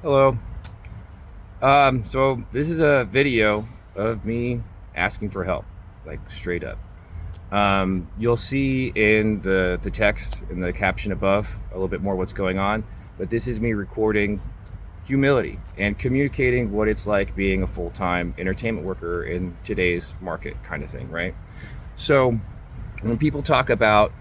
Hello. So this is a video of me asking for help, like straight up. You'll see in the text in the caption above a little bit more what's going on, but this is me recording humility and communicating what it's like being a full-time entertainment worker in today's market, kind of thing, right? So when people talk about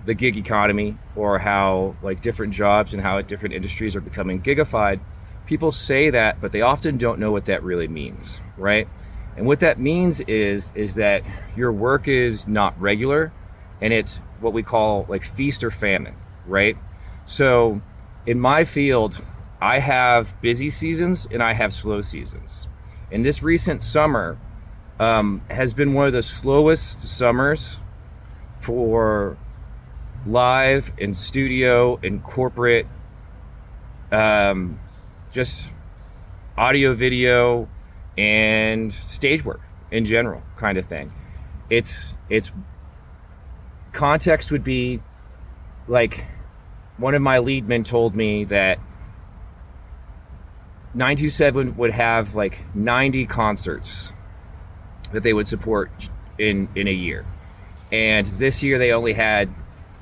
the gig economy or how like different jobs and how different industries are becoming gigified, people say that, but they often don't know what that really means, right? And what that means is that your work is not regular, and it's what we call like feast or famine, right? So in my field, I have busy seasons and I have slow seasons. And this recent summer has been one of the slowest summers for live and studio and corporate, just audio, video, and stage work in general, kind of thing. It's context would be like one of my lead men told me that 927 would have like 90 concerts that they would support in a year, and this year they only had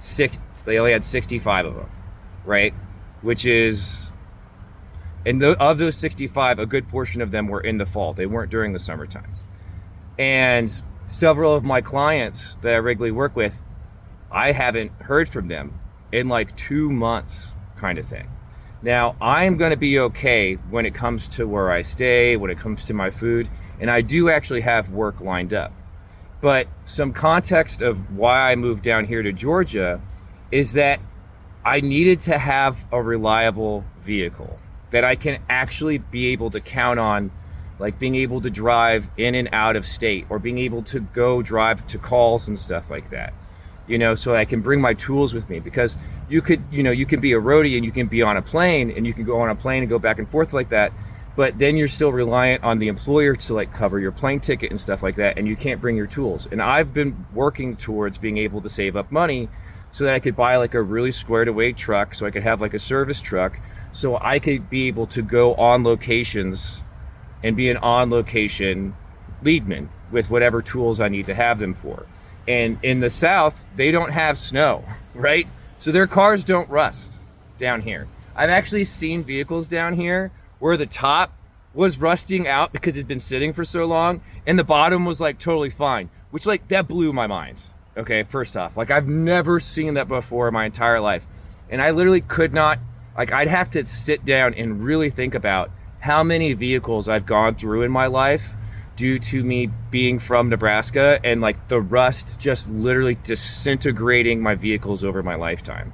65 of them, right? Which is, and of those 65, a good portion of them were in the fall. They weren't during the summertime. And several of my clients that I regularly work with, I haven't heard from them in like 2 months, kind of thing. Now, I'm going to be okay when it comes to where I stay, when it comes to my food, and I do actually have work lined up. But some context of why I moved down here to Georgia is that I needed to have a reliable vehicle that I can actually be able to count on, like being able to drive in and out of state, or being able to go drive to calls and stuff like that, so I can bring my tools with me. Because you can be a roadie and you can be on a plane, and you can go on a plane and go back and forth like that, but then you're still reliant on the employer to like cover your plane ticket and stuff like that, and you can't bring your tools. And I've been working towards being able to save up money so that I could buy like a really squared away truck, so I could have like a service truck, so I could be able to go on locations and be an on location leadman with whatever tools I need to have them for. And in the South, they don't have snow, right? So their cars don't rust down here. I've actually seen vehicles down here where the top was rusting out because it's been sitting for so long, and the bottom was like totally fine, which like that blew my mind. Okay, first off, like I've never seen that before in my entire life. And I literally could not, like I'd have to sit down and really think about how many vehicles I've gone through in my life due to me being from Nebraska, and like the rust just literally disintegrating my vehicles over my lifetime.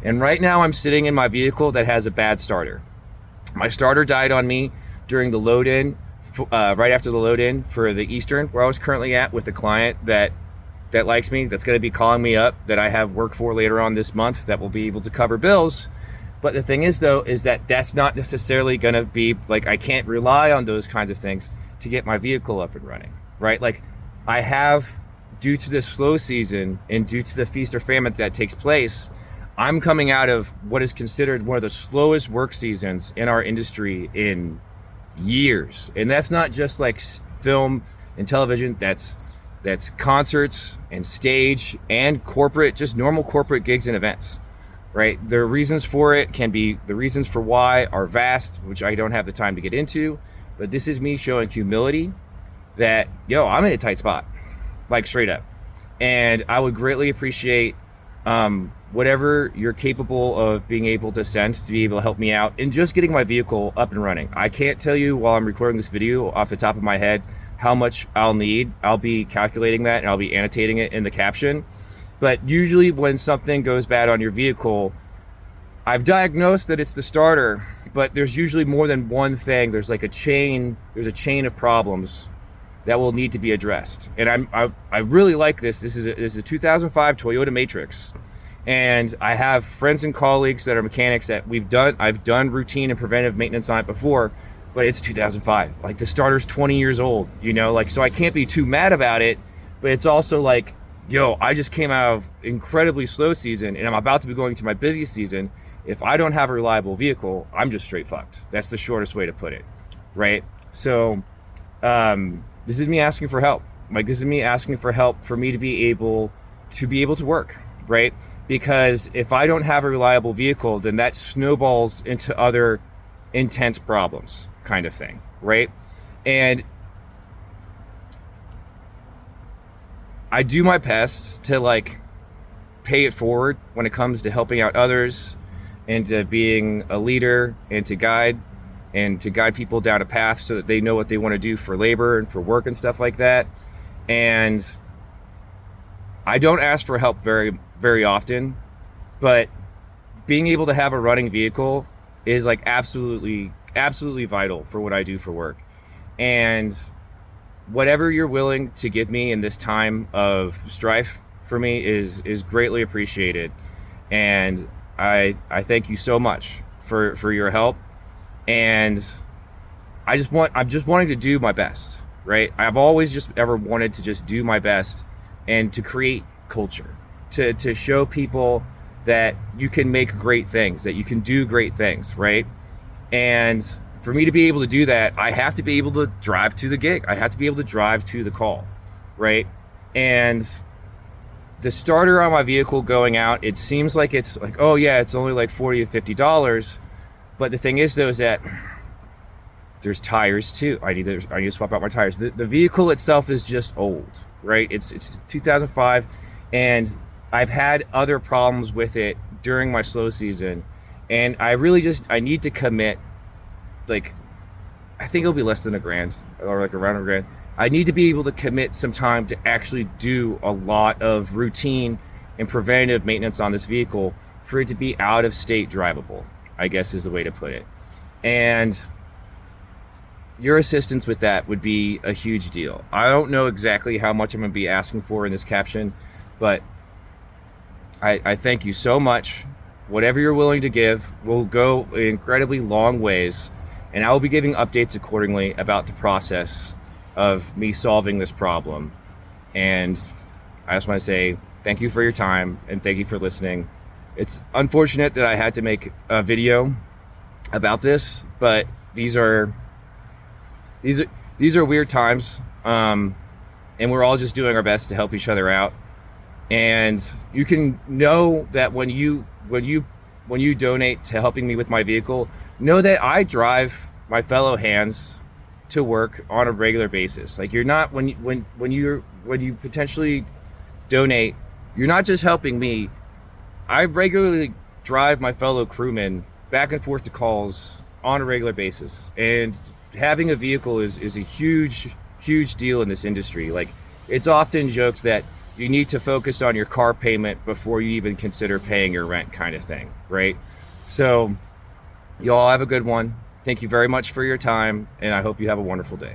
And right now I'm sitting in my vehicle that has a bad starter. My starter died on me during the load in, right after the load in for the Eastern, where I was currently at with the client that likes me, that's going to be calling me up, that I have work for later on this month, that will be able to cover bills. But the thing is, though, is that that's not necessarily going to be like, I can't rely on those kinds of things to get my vehicle up and running, right? Like I have, due to the slow season and due to the feast or famine that takes place, I'm coming out of what is considered one of the slowest work seasons in our industry in years. And that's not just like film and television, that's concerts and stage and corporate, just normal corporate gigs and events, right? The reasons for it can be, the reasons for why are vast, which I don't have the time to get into, but this is me showing humility that, I'm in a tight spot, like straight up. And I would greatly appreciate whatever you're capable of being able to send to be able to help me out in just getting my vehicle up and running. I can't tell you while I'm recording this video off the top of my head how much I'll need. I'll be calculating that and I'll be annotating it in the caption. But usually when something goes bad on your vehicle, I've diagnosed that it's the starter, but there's usually more than one thing. There's like a chain of problems that will need to be addressed. And I really like this. This is a 2005 Toyota Matrix. And I have friends and colleagues that are mechanics that I've done routine and preventive maintenance on it before, but it's 2005. Like the starter's 20 years old, like, so I can't be too mad about it, but it's also like, I just came out of incredibly slow season and I'm about to be going to my busy season. if I don't have a reliable vehicle, I'm just straight fucked. That's the shortest way to put it, right? So this is me asking for help. Like, this is me asking for help for me to be able to work, right? Because if I don't have a reliable vehicle, then that snowballs into other intense problems, kind of thing, right? And I do my best to like pay it forward when it comes to helping out others and to being a leader and to guide people down a path so that they know what they want to do for labor and for work and stuff like that. And I don't ask for help very, very often, but being able to have a running vehicle is like absolutely vital for what I do for work. And whatever you're willing to give me in this time of strife for me is greatly appreciated. And I thank you so much for your help. And I'm just wanting to do my best, right? I've always just ever wanted to just do my best and to create culture, to show people that you can make great things, that you can do great things, right? And for me to be able to do that, I have to be able to drive to the gig. I have to be able to drive to the call, right? And the starter on my vehicle going out, it seems like it's like, oh yeah, it's only like $40 to $50. But the thing is though, is that there's tires too. I need to swap out my tires. The vehicle itself is just old, right? It's 2005, and I've had other problems with it during my slow season, and I need to commit, like, I think it'll be less than $1,000 or like around $1,000. I need to be able to commit some time to actually do a lot of routine and preventative maintenance on this vehicle for it to be out of state drivable, I guess is the way to put it. And your assistance with that would be a huge deal. I don't know exactly how much I'm going to be asking for in this caption, but I thank you so much. Whatever you're willing to give will go incredibly long ways, and I will be giving updates accordingly about the process of me solving this problem. And I just want to say thank you for your time and thank you for listening. It's unfortunate that I had to make a video about this, but these are weird times, and we're all just doing our best to help each other out. And you can know that when you donate to helping me with my vehicle, know that I drive my fellow hands to work on a regular basis. Like, you're not, when you potentially donate, you're not just helping me. I regularly drive my fellow crewmen back and forth to calls on a regular basis, and having a vehicle is a huge deal in this industry. Like, it's often joked that you need to focus on your car payment before you even consider paying your rent, kind of thing, right? So y'all have a good one. Thank you very much for your time, and I hope you have a wonderful day.